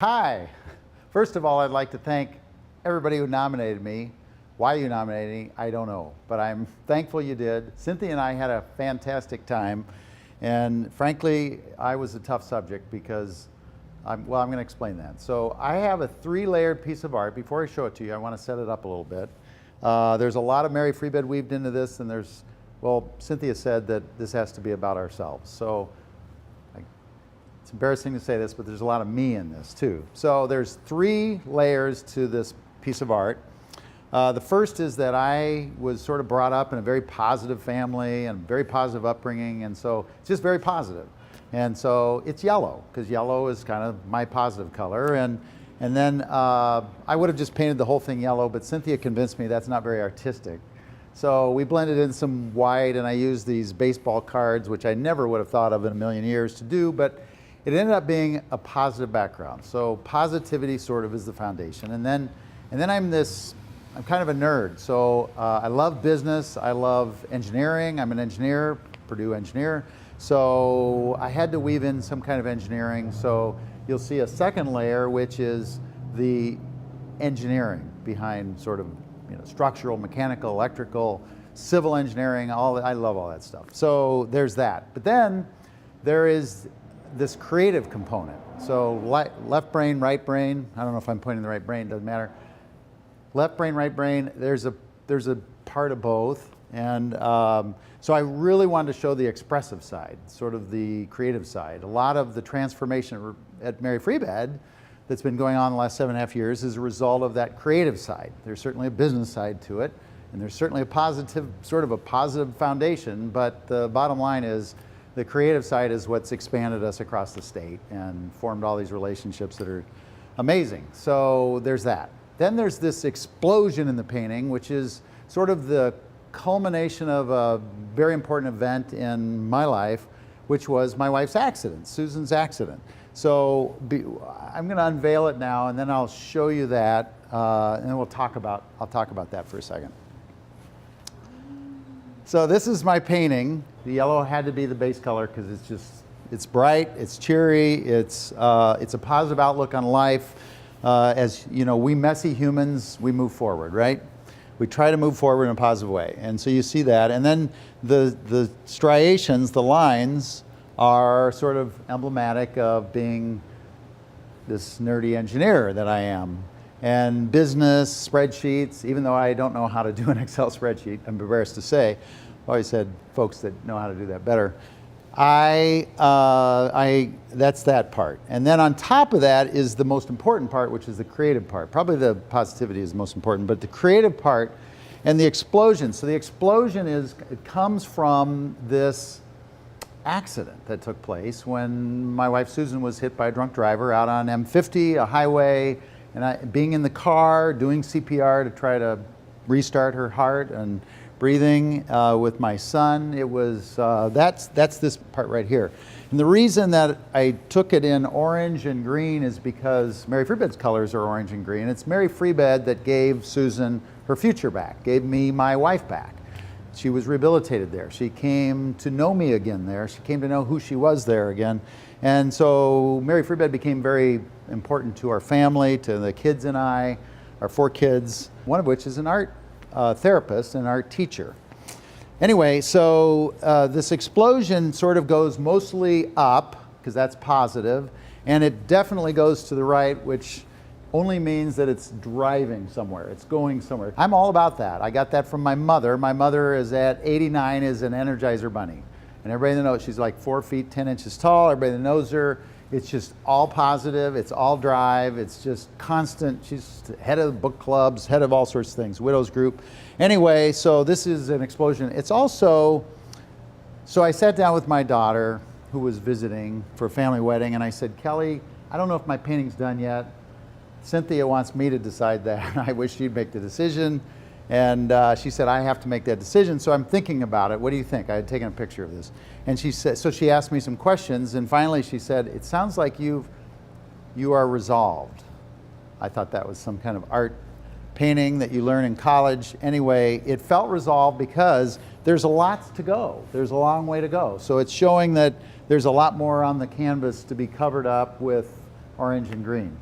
Hi. First of all, I'd like to thank everybody who nominated me. Why you nominated me, I don't know, but I'm thankful you did. Cynthia and I had a fantastic time, and frankly, I was a tough subject because, I'm going to explain that. So I have a 3-layered piece of art. Before I show it to you, I want to set it up a little bit. There's a lot of Mary Free Bed weaved into this, and Cynthia said that this has to be about ourselves. So it's embarrassing to say this, but there's a lot of me in this too. So there's 3 layers to this piece of art. The first is that I was sort of brought up in a very positive family and very positive upbringing, and so it's just very positive. And so it's yellow, because yellow is kind of my positive color. And then I would have just painted the whole thing yellow, but Cynthia convinced me that's not very artistic. So we blended in some white, and I used these baseball cards, which I never would have thought of in a million years to do, but it ended up being a positive background. So positivity sort of is the foundation. And then I'm kind of a nerd. So I love business, I love engineering. I'm an engineer, Purdue engineer. So I had to weave in some kind of engineering. So you'll see a second layer, which is the engineering behind sort of, structural, mechanical, electrical, civil engineering, I love all that stuff. So there's that. But then there is this creative component. So left brain, right brain. I don't know if I'm pointing the right brain, doesn't matter. Left brain, right brain, there's a part of both. And so I really wanted to show the expressive side, sort of the creative side. A lot of the transformation at Mary Free Bed that's been going on the last 7.5 years is a result of that creative side. There's certainly a business side to it, and there's certainly a positive foundation, but the bottom line is the creative side is what's expanded us across the state and formed all these relationships that are amazing. So there's that. Then there's this explosion in the painting, which is sort of the culmination of a very important event in my life, which was my wife's accident, Susan's accident. So I'm going to unveil it now, and then I'll show you that, and then I'll talk about that for a second. So this is my painting. The yellow had to be the base color because it's bright, it's cheery, it's a positive outlook on life. As you know, we messy humans, we move forward, right? We try to move forward in a positive way. And so you see that. And then the striations, the lines, are sort of emblematic of being this nerdy engineer that I am. And business, spreadsheets, even though I don't know how to do an Excel spreadsheet, I'm embarrassed to say, I've always had folks that know how to do that better. That's that part. And then on top of that is the most important part, which is the creative part. Probably the positivity is the most important, but the creative part and the explosion. So the explosion it comes from this accident that took place when my wife Susan was hit by a drunk driver out on M50, a highway, and being in the car, doing CPR to try to restart her heart and breathing with my son. It was, that's this part right here. And the reason that I took it in orange and green is because Mary Free Bed's colors are orange and green. It's Mary Free Bed that gave Susan her future back, gave me my wife back. She was rehabilitated there. She came to know me again there. She came to know who she was there again. And so Mary Free Bed became very important to our family, to the kids and I, our 4 kids, one of which is an art therapist and art teacher. Anyway, so this explosion sort of goes mostly up, because that's positive, and it definitely goes to the right, which only means that it's driving somewhere, it's going somewhere. I'm all about that. I got that from my mother. My mother is at 89, is an Energizer bunny. And everybody that knows, she's like 4 feet 10 inches tall. Everybody that knows her, it's just all positive, it's all drive, it's just constant. She's head of book clubs, head of all sorts of things, widows group. Anyway, so this is an explosion. It's also, so I sat down with my daughter who was visiting for a family wedding, and I said, Kelly, I don't know if my painting's done yet. Cynthia wants me to decide that. I wish she'd make the decision. And she said, I have to make that decision, so I'm thinking about it. What do you think? I had taken a picture of this. And she said, so she asked me some questions, and finally she said, it sounds like you are resolved. I thought that was some kind of art painting that you learn in college. Anyway, it felt resolved because there's a lot to go. There's a long way to go. So it's showing that there's a lot more on the canvas to be covered up with orange and green.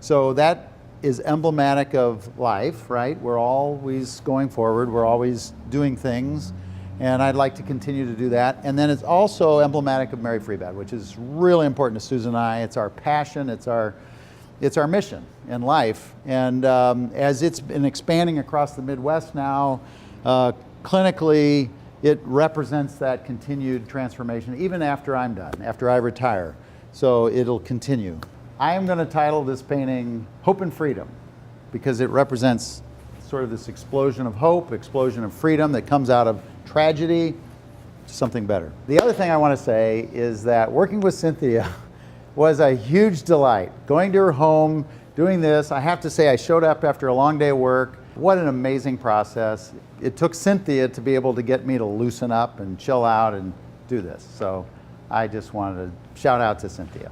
So that is emblematic of life, right? We're always going forward, we're always doing things, and I'd like to continue to do that. And then it's also emblematic of Mary Free Bed, which is really important to Susan and I. It's our passion, it's our mission in life. And as it's been expanding across the Midwest now, clinically, it represents that continued transformation even after I'm done, after I retire. So it'll continue. I am going to title this painting Hope and Freedom, because it represents sort of this explosion of hope, explosion of freedom that comes out of tragedy to something better. The other thing I want to say is that working with Cynthia was a huge delight. Going to her home, doing this, I have to say I showed up after a long day of work. What an amazing process. It took Cynthia to be able to get me to loosen up and chill out and do this. So I just wanted to shout out to Cynthia.